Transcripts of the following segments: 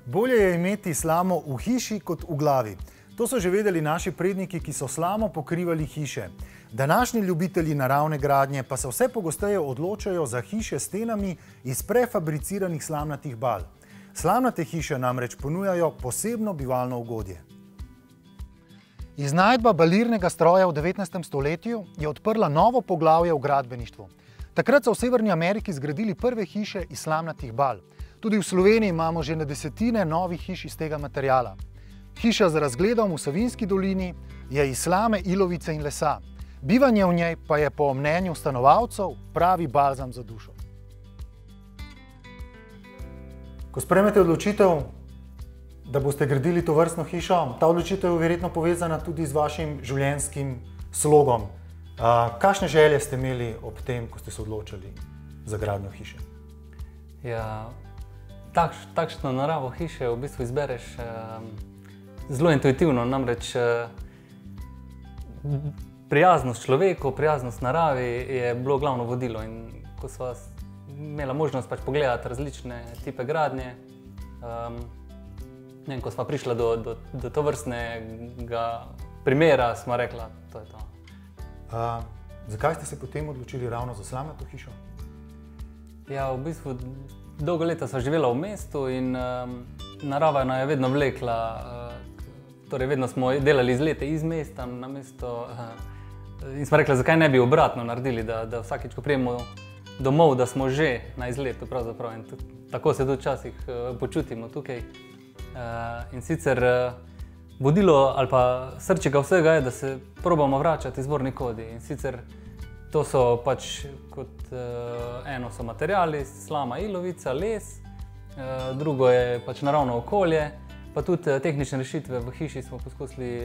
Bolje je imeti slamo v hiši kot v glavi. To so že vedeli naši predniki, ki so slamo pokrivali hiše. Današnji ljubitelji naravne gradnje pa se vse pogosteje odločajo za hiše s stenami iz prefabriciranih slamnatih bal. Slamnate hiše namreč ponujajo posebno bivalno ugodje. Iznajdba balirnega stroja v 19. stoletju je odprla novo poglavje v gradbeništvu. Takrat so v Severni Ameriki zgradili prve hiše iz slamnatih bal. Tudi v Sloveniji imamo že na desetine novih hiš iz tega materiala. Hiša z razgledom v Savinjski dolini je iz slame, ilovice in lesa. Bivanje v njej pa je po mnenju stanovalcev pravi balzam za dušo. Ko sprejmete odločitev, da boste gradili tovrstno hišo, ta odločitev je verjetno povezana tudi z vašim življenjskim slogom. Kakšne želje ste imeli ob tem, ko ste se odločili za gradnjo hiše? Ja, takšno naravo hiše v bistvu izbereš zelo intuitivno, namreč prijaznost človeku, prijaznost naravi je bilo glavno vodilo. In ko sva imela možnost pogledati različne tipe gradnje, ko sva prišla do tovrstnega primera, sva rekla, to je to. Zakaj ste se potem odločili ravno za slamnato hišo? Ja, v bistvu dolgo leta sva živela v mestu in narava nas je vedno vlekla. Torej, vedno smo delali izlete iz mesta na mesto in smo rekli, zakaj ne bi obratno naredili, da vsakič, ko pridemo domov, da smo že na izletu pravzaprav. In tako se tudi včasih počutimo tukaj. In sicer vodilo ali pa srčika vsega je, da se probamo vračati izvorni kodi. In sicer to so pač kot eno so materiali, slama, ilovica, les, drugo je pač naravno okolje, pa tudi tehnične rešitve v hiši smo poskusili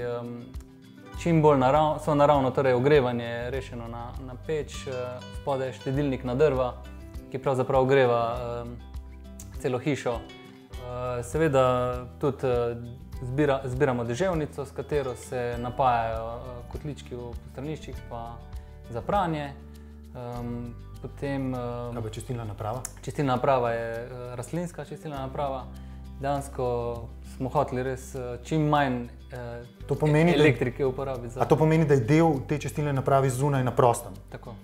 čim bolj naravno, torej ogrevanje rešeno na peč, spodaj štedilnik na drva, ki pravzaprav ogreva celo hišo. Seveda tudi zbiramo deževnico, s katero se napajajo kotlički v straniščih pa za pranje. Potem kaj pa čistilna naprava? Čistilna naprava je rastlinska čistilna naprava. Dejansko smo hoteli res čim manj elektrike uporabiti. A to pomeni, da je del te čistilne naprave zunaj na prostem? Tako.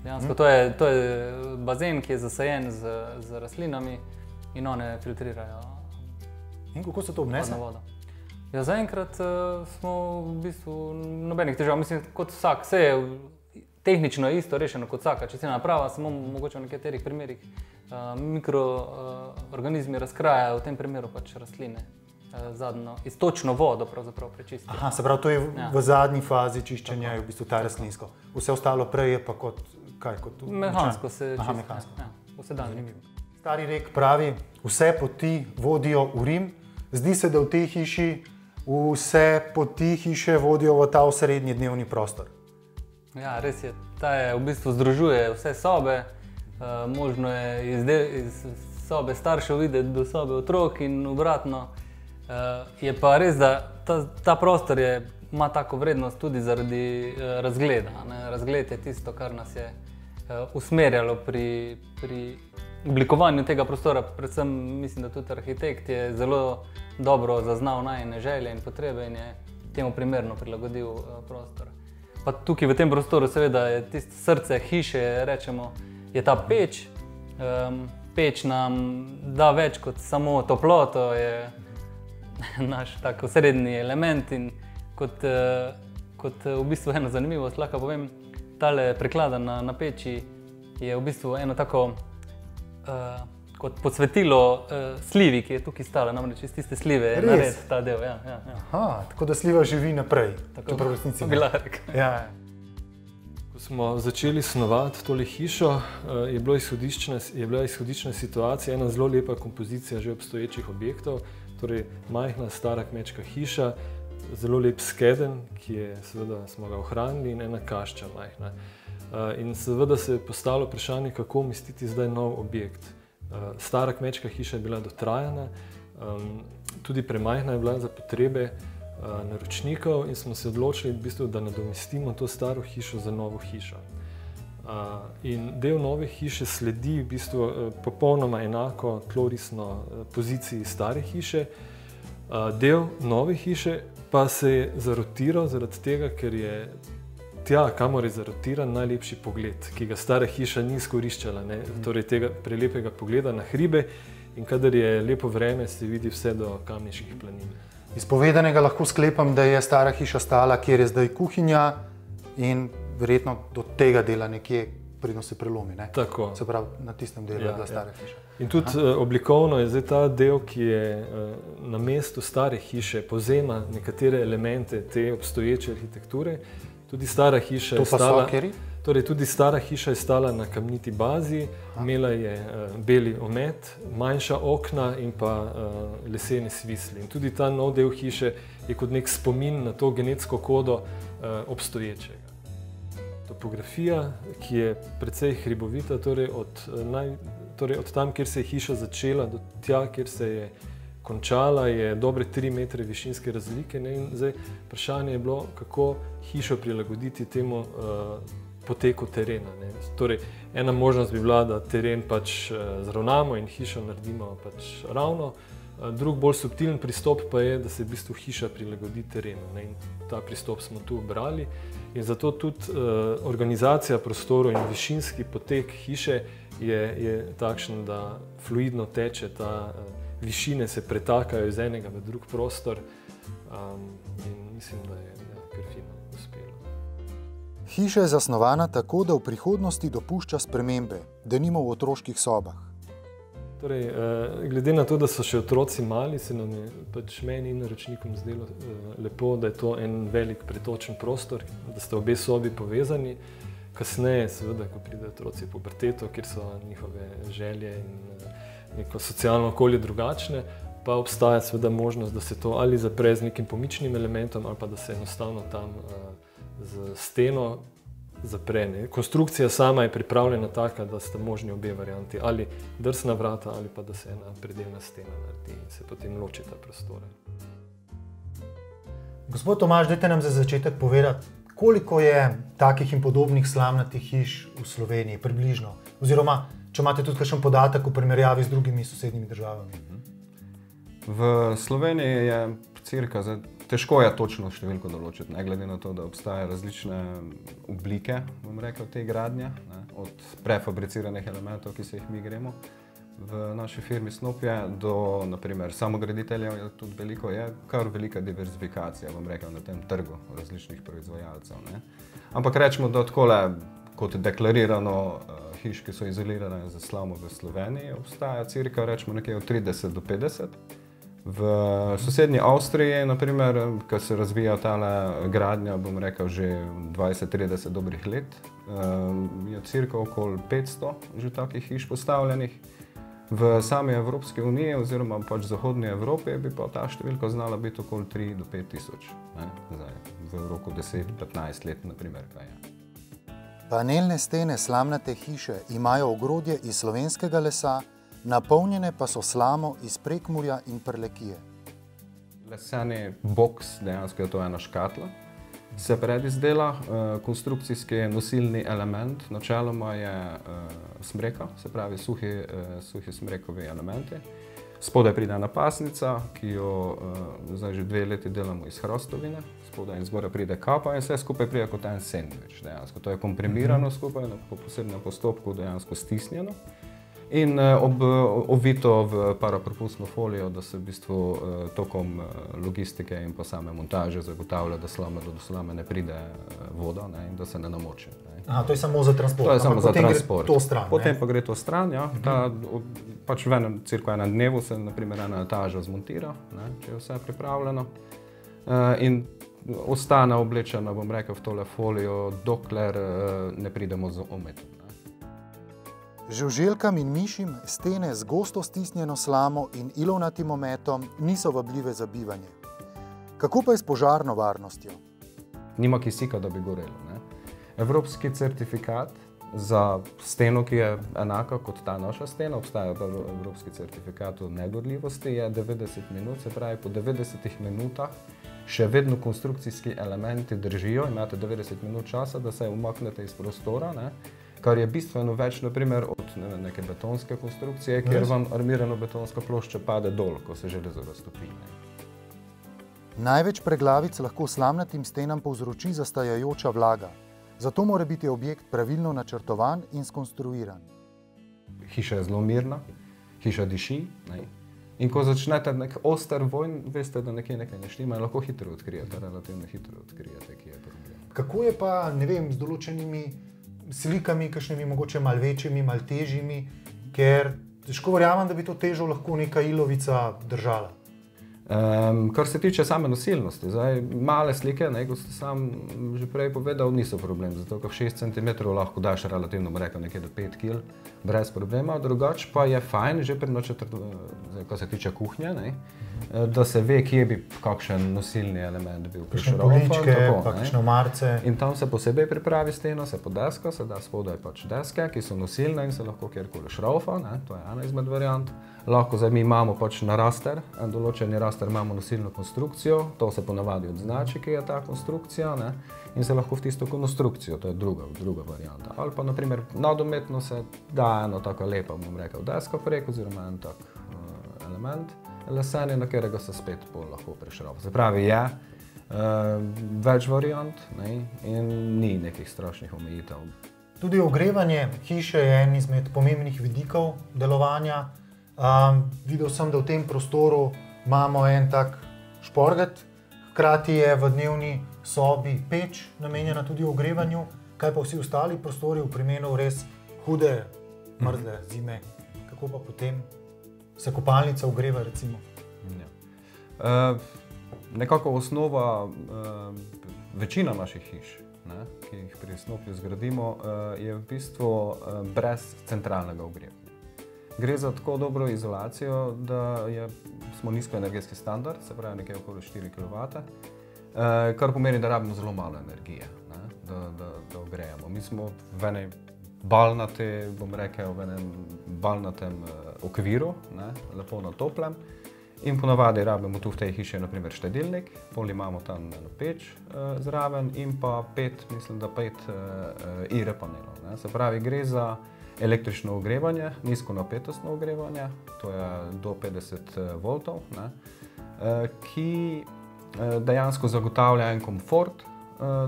Dejansko to je bazen, ki je zasajen z rastlinami in one filtrirajo. In kako se to obnese? Ja, zaenkrat smo v bistvu nobenih težav. Mislim, kot vsak, vse je tehnično isto rešeno kot vsaka čistilna naprava, samo mogoče v nekaterih primerih mikroorganizmi razkrajajo, v tem primeru pač rastline zadnjo iztočno vodo pravzaprav prečistijo. Aha, se pravi, to je v zadnji fazi čiščenja, je v bistvu ta rastlinsko. Vse ostalo prej je pa kot kaj? Mehansko se čisti. Aha, mehansko. Vse dan. Stari rek pravi, vse poti vodijo v Rim. Zdi se, da v tej hiši vse poti hiše vodijo v ta osrednji dnevni prostor. Ja, res je. Ta je v bistvu združuje vse sobe. Možno je iz sobe staršev videti do sobe otrok in obratno. Je pa res, da ta prostor ima tako vrednost tudi zaradi razgleda. Razgled je tisto, kar nas je usmerjalo pri oblikovanju tega prostora. Predvsem mislim, da tudi arhitekt je zelo dobro zaznal najine želje in potrebe in je temu primerno prilagodil prostor. Pa tukaj v tem prostoru seveda je tisto srce hiše, rečemo, je ta peč. Peč nam da več kot samo toploto, je naš tak osrednji element in kot v bistvu eno zanimivost lahko povem, tale preklada na peči je v bistvu eno tako kot podsvetilo slivi, ki je tukaj stala, namreč iz tiste slive je nared ta del. Aha, tako da sliva živi naprej. Tako bi lahko rekel. Ko smo začeli snovati tole hišo, je bila izhodiščna situacija ena zelo lepa kompozicija že obstoječih objektov, torej majhna stara kmečka hiša, zelo lep skedenj, ki je seveda smo ga ohranili, in ena kašča majhna. In seveda se je postavilo vprašanje, kako umestiti zdaj nov objekt. Stara kmečka hiša je bila dotrajana, tudi premajhna je bila za potrebe naročnikov in smo se odločili, v bistvu, da nadomestimo to staro hišo za novo hišo. In del nove hiše sledi v bistvu popolnoma enako tlorisno poziciji stare hiše. Del nove hiše pa se je zarotiral zaradi tega, ker je tja, kamor je zarotiran, najlepši pogled, ki ga stara hiša ni izkoriščala, ne? Torej tega prelepega pogleda na hribe, in kadar je lepo vreme, se vidi vse do Kamniških planin. Iz povedanega lahko sklepam, da je stara hiša stala, kjer je zdaj kuhinja, in verjetno do tega dela nekje, predno se prelomi, ne? Tako. Se pravi, na tistem delu je bila stara hiša. In tudi oblikovno je zdaj ta del, ki je na mestu stare hiše, povzema nekatere elemente te obstoječe arhitekture. Tudi stara hiša je stala, torej tudi stara hiša je stala na kamniti bazi, imela je beli omet, manjša okna in pa lesene svisli. In tudi ta nov del hiše je kot nek spomin na to genetsko kodo obstoječega. Topografija, ki je precej hribovita, torej od tam, kjer se je hiša začela, do tja, kjer se je končala, je dobre 3 metre višinske razlike. In zdaj vprašanje je bilo, kako hišo prilagoditi temu poteku terena. Torej, ena možnost bi bila, da teren pač zravnamo in hišo naredimo pač ravno. Drug bolj subtilen pristop pa je, da se v bistvu hiša prilagodi terenu. In ta pristop smo tu obrali. In zato tudi organizacija prostorov in višinski potek hiše je takšen, da fluidno teče, ta višine se pretakajo iz enega v drug prostor. In mislim, da je kar fino uspelo. Hiša je zasnovana tako, da v prihodnosti dopušča spremembe, denimo v otroških sobah. Torej, glede na to, da so še otroci mali, se nam je pač meni in naročnikom zdelo lepo, da je to en velik pretočen prostor, da sta obe sobi povezani. Kasneje, seveda, ko pridejo otroci v puberteto, kjer so njihove želje in neko socialno okolje drugačne, pa obstaja seveda možnost, da se to ali zapre z nekim pomičnim elementom, ali pa da se enostavno tam z steno zapre. Konstrukcija sama je pripravljena taka, da sta možni obe varianti, ali drsna vrata, ali pa da se ena predelna stena naredi in se potem ločita prostora. Gospod Tomaž, dajte nam za začetek povedati, koliko je takih in podobnih slamnatih hiš v Sloveniji, približno? Oziroma, če imate tudi kakšen podatek v primerjavi z drugimi sosednjimi državami? V Sloveniji je cirka, težko je točno številko določiti, ne glede na to, da obstajajo različne oblike, bom rekel, te gradnje, od prefabriciranih elementov, ki se jih mi gremo v naši firmi Snopje, do naprimer samograditeljev je tudi veliko, je kar velika diverzifikacija, bom rekel, na tem trgu različnih proizvajalcev. Ampak rečemo, da takole, kot deklarirano hiš, ki so izolirane za slamo v Sloveniji, obstaja cirka, rečemo, nekje od 30 do 50. V sosednji Avstriji, naprimer, ko se razvija tale gradnja, bom rekel, že 20-30 dobrih let, je cirka okoli 500 že takih hiš postavljenih. V sami Evropski uniji oziroma pač zahodni Evropi bi pa ta številka znala biti okoli 3 do 5 tisoč. V roku 10-15 let, naprimer, kaj je. Panelne stene slamnate hiše imajo ogrodje iz slovenskega lesa, napolnjene pa so slamo iz Prekmurja in Prlekije. Leseni boks, dejansko je to ena škatla, se predizdela, konstrukcijski nosilni element, načeloma je smreka, se pravi suhi smrekovi elementi. Spodaj pride napasnica, ki jo zdaj že 2 leti delamo iz hrostovine, spodaj in zgoraj pride kapa in vse skupaj pride kot en sendvič. Dejansko to je komprimirano skupaj, po posebnem postopku dejansko stisnjeno. In ovito v parapropustno folijo, da se v bistvu tokom logistike in pa same montaže zagotavlja, da do slame ne pride voda in da se ne namoči. Aha, to je samo za transport. To je samo za transport. Potem pa gre to stran, ja. Pač v cirka enem dnevu se naprimer ena etaža zmontira, če je vse pripravljeno. In ostane oblečena, bom rekel, v tole folijo, dokler ne pridemo z ometom. Žuželkam in mišim stene z gosto stisnjeno slamo in ilovnatim ometom niso vabljive za bivanje. Kako pa je s požarno varnostjo? Nima kisika, da bi gorelo. Evropski certifikat za steno, ki je enaka kot ta naša stena, obstaja pa evropski certifikat o negorljivosti, je 90 minut, se pravi po 90 minutah še vedno konstrukcijski elementi držijo, imate 90 minut časa, da se umaknete iz prostora, kar je bistveno več, naprimer, od neke betonske konstrukcije, kjer vam armirano betonska plošča pade dol, ko se železo raztopi. Največ preglavic lahko slamnatim stenam povzroči zastajajoča vlaga. Zato mora biti objekt pravilno načrtovan in skonstruiran. Hiša je zelo mirna, hiša diši. In ko začnete nek oster vojn, veste, da nekaj ne štima in lahko hitro odkrijete, relativno hitro odkrijete, kje je problem. Kako je pa, ne vem, z določenimi slikami, kakšnimi mogoče malo večjimi, malo težjimi, ker težko verjamem, da bi to težo lahko neka ilovica držala. Kar se tiče same nosilnosti, male slike, kot ste sam že prej povedal, niso problem, zato ker 6 cm lahko daš relativno, rekel, nekje do 5 kg, brez problema. Drugače pa je fajn, že pri ko se tiče kuhnje, da se ve, kje bi kakšen nosilni element bil prišrofan. Poličke, kakšne omarce. In tam se posebej pripravi steno, se podeska, se da spodaj pač deske, ki so nosilne in se lahko kjerkoli šrofa, to je ena izmed variant. Lahko zdaj mi imamo pač na raster, določeni raster imamo nosilno konstrukcijo, to se ponavadi odznači, ki je ta konstrukcija, in se lahko v tisto konstrukcijo, to je druga varianta. Ali pa naprimer nadometno se da eno tako lepa, bom rekel, deska prek oziroma en tak element leseni, na katerega se spet lahko prešrofa. Se pravi, je več variant in ni nekih strašnih omejitev. Tudi ogrevanje hiše je en izmed pomembnih vidikov delovanja. Videl sem, da v tem prostoru imamo en tak šporget, hkrati je v dnevni sobi peč namenjena tudi ogrevanju. Kaj pa vsi ostali prostori v primeru res hude, mrzle zime? Kako pa potem se kopalnica ogreva, recimo? Nekako osnova večina naših hiš, ki jih pri Snopju zgradimo, je v bistvu brez centralnega ogrevanja. Gre za tako dobro izolacijo, da smo nizkoenergetski standard, se pravi nekaj okoli 4 kW, kar pomeni, da rabimo zelo malo energije, da ogrejemo. Mi smo v enem balnatem okviru, lepo na toplem, in ponavadi rabimo tu v tej hiši naprimer štedilnik, pol imamo tam eno peč zraven in pa 5 IR panelov. Se pravi, gre za električno ogrevanje, nizkonapetostno ogrevanje, to je do 50 voltov, ki dejansko zagotavlja en komfort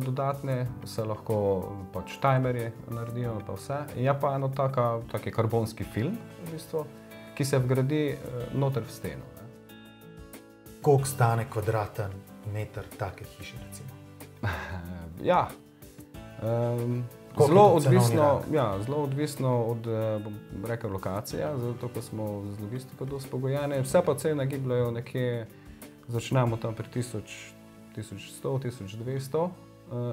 dodatne, se lahko pač timerji naredijo pa vse. Je pa eno taki karbonski film, v bistvu, ki se vgradi noter v steno. Koliko stane kvadraten meter take hiše, recimo? Ja, zelo odvisno od, bom rekel, lokacije, zato ko smo z logistiko dosti pogojeni. Vse pa cene gibljajo nekje, začnemo tam pri 1100–1200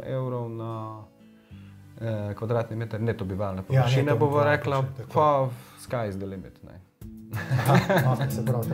evrov na kvadratni meter neto bivalne površine, bova rekla, pa sky is the limit. Se pravi,